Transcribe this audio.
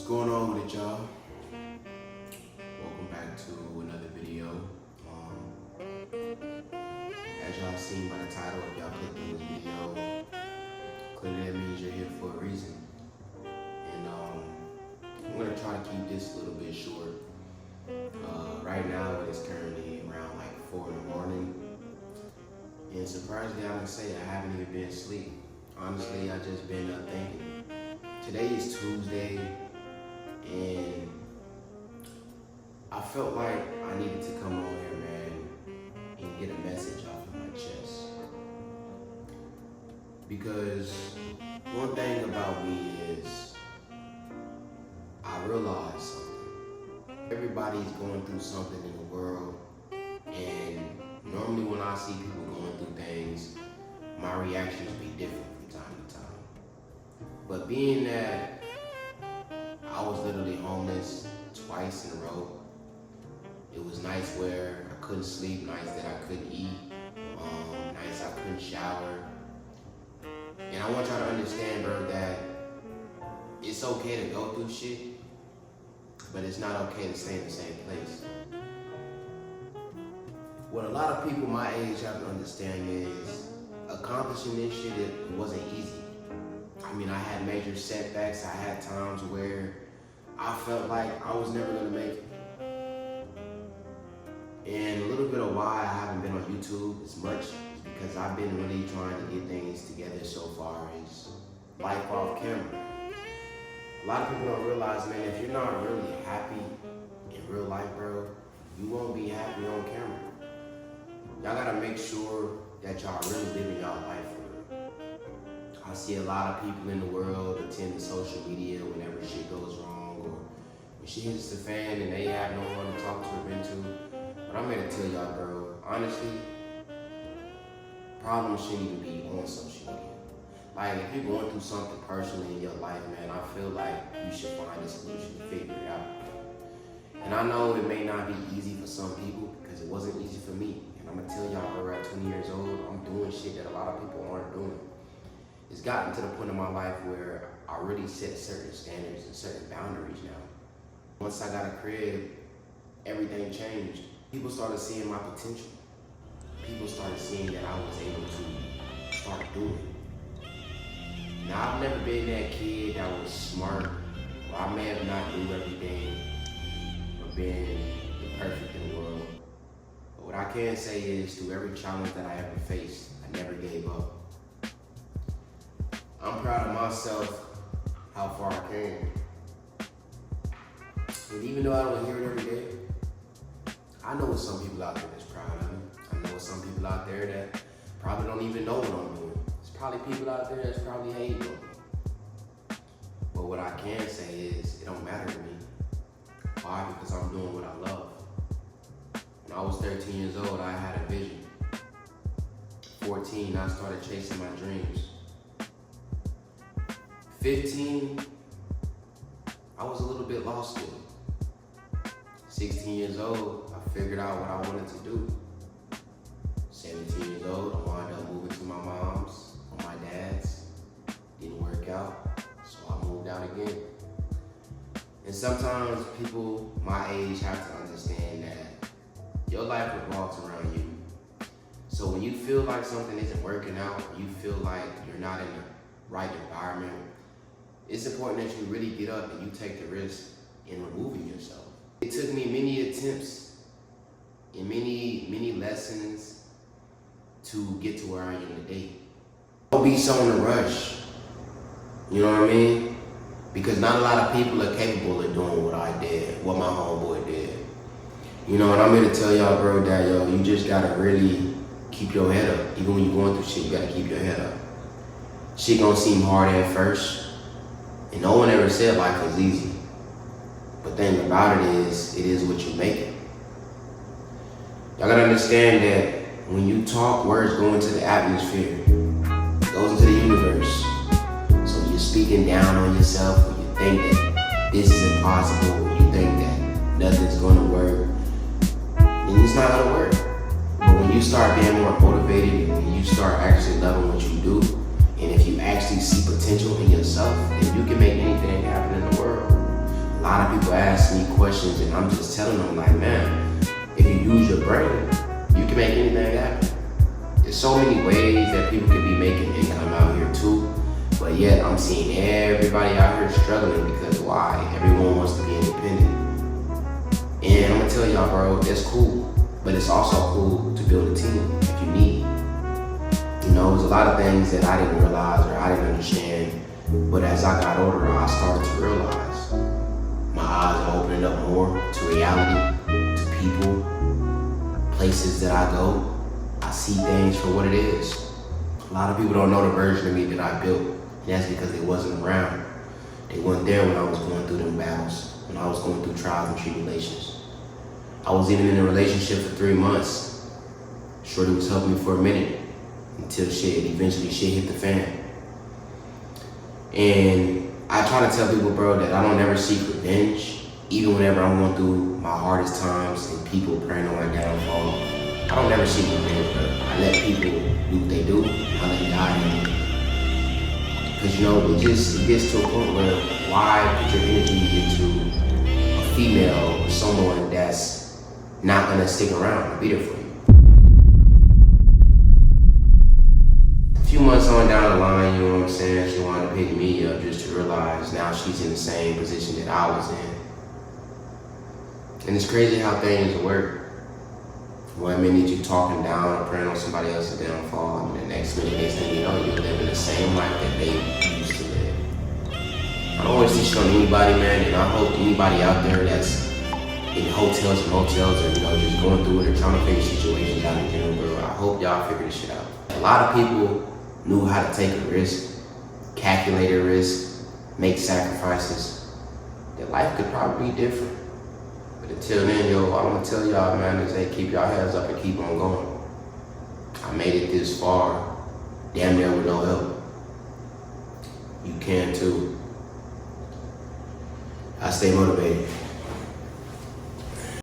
going on with it, y'all? Welcome back to another video. As y'all seen by the title, if y'all clicked on this video, clearly that means you're here for a reason. And I'm gonna try to keep this a little bit short. Right now it's currently around like 4 in the morning. And surprisingly, I can say I haven't even been asleep. Honestly, I just been up thinking. Today is Tuesday, and I felt like I needed to come on here, man, and get a message off of my chest. Because one thing about me is I realized something. Everybody's going through something in the world, and normally when I see people going through things, my reactions be different from time to time. But being that I was literally homeless twice in a row, it was nights where I couldn't sleep, nights that I couldn't eat, nights I couldn't shower. And I want y'all to understand, bro, that it's okay to go through shit, but it's not okay to stay in the same place. What a lot of people my age have to understand is accomplishing this shit, it wasn't easy. I mean, I had major setbacks. I had times where I felt like I was never gonna make it. And a little bit of why I haven't been on YouTube as much is because I've been really trying to get things together so far as life off camera. A lot of people don't realize, man, if you're not really happy in real life, bro, you won't be happy on camera. Y'all gotta make sure that y'all really living y'all life for real. I see a lot of people in the world attend to social media whenever shit goes wrong, or when shit hits the fan and they have no one to talk to or vent to. But I'm here to tell y'all, bro, honestly, problems shouldn't even be on social media. Like, if you're going through something personally in your life, man, I feel like you should find a solution to figure it out. And I know it may not be easy for some people because it wasn't easy for me. And I'm gonna tell y'all, bro, at 20 years old, I'm doing shit that a lot of people aren't doing. It's gotten to the point in my life where I really set certain standards and certain boundaries now. Once I got a crib, everything changed. People started seeing my potential. People started seeing that I was able to start doing. Now, I've never been that kid that was smart, or I may have not knew everything, or been the perfect in the world. But what I can say is, through every challenge that I ever faced, I never gave up. I'm proud of myself, how far I came. And even though I don't hear it every day, I know there's some people out there that's proud of me. I know there's some people out there that probably don't even know what I'm doing. There's probably people out there that's probably hating on me. But what I can say is, it don't matter to me. Why? Because I'm doing what I love. When I was 13 years old, I had a vision. 14, I started chasing my dreams. 15, I was a little bit lost still. 16 years old, I figured out what I wanted to do. 17 years old, I wound up moving to my mom's or my dad's. Didn't work out, so I moved out again. And sometimes people my age have to understand that your life revolves around you. So when you feel like something isn't working out, or you feel like you're not in the right environment, it's important that you really get up and you take the risk in removing yourself. It took me many attempts and many lessons to get to where I am today. Don't be so in a rush. You know what I mean? Because not a lot of people are capable of doing what I did, what my homeboy did. You know, and I'm here to tell y'all, bro, that you just gotta really keep your head up. Even when you're going through shit, you gotta keep your head up. Shit gonna seem hard at first. And no one ever said life was easy. But the thing about it is what you make it. Y'all gotta understand that when you talk, words go into the atmosphere. It goes into the universe. So when you're speaking down on yourself, when you think that this is impossible, when you think that nothing's gonna work, then it's not gonna work. But when you start being more motivated, when you start actually loving what you do, and if you actually see potential in yourself, then you can make anything happen in the world. I'm just telling them like, man, if you use your brain, you can make anything happen. There's so many ways that people could be making income out here too, but yet I'm seeing everybody out here struggling because why? Everyone wants to be independent. And I'm gonna tell y'all, bro, that's cool, but it's also cool to build a team if you need. You know, there's a lot of things that I didn't realize or I didn't understand, but as I got older, I started to realize. My eyes are opening up more to reality, to people, places that I go. I see things for what it is. A lot of people don't know the version of me that I built, and that's because they wasn't around. They weren't there when I was going through them battles, when I was going through trials and tribulations. I was even in a relationship for 3 months. Shorty was helping me for a minute until eventually shit hit the fan. And I try to tell people, bro, that I don't ever seek revenge, even whenever I'm going through my hardest times and people praying on my downfall. I don't ever seek revenge, bro. I let people do what they do. I let God handle it. Because, you know, it gets to a point where why put your energy into a female or someone that's not going to stick around and be there for you? A few months on down the line, you know what I'm saying, she wanted to pick me up just to realize now she's in the same position that I was in. And it's crazy how things work. One minute you talking down or praying on somebody else's downfall, and the next thing you know, you're living the same life that they used to live. I don't always teach on anybody, man, and I hope anybody out there that's in hotels and motels or, you know, just going through it or trying to figure situations out in general, bro, I hope y'all figure this shit out. A lot of people knew how to take a risk, calculate a risk, make sacrifices. Their life could probably be different. But until then, yo, all I'm gonna tell y'all, man, is hey, keep y'all heads up and keep on going. I made it this far, damn near with no help. You can too. I stay motivated.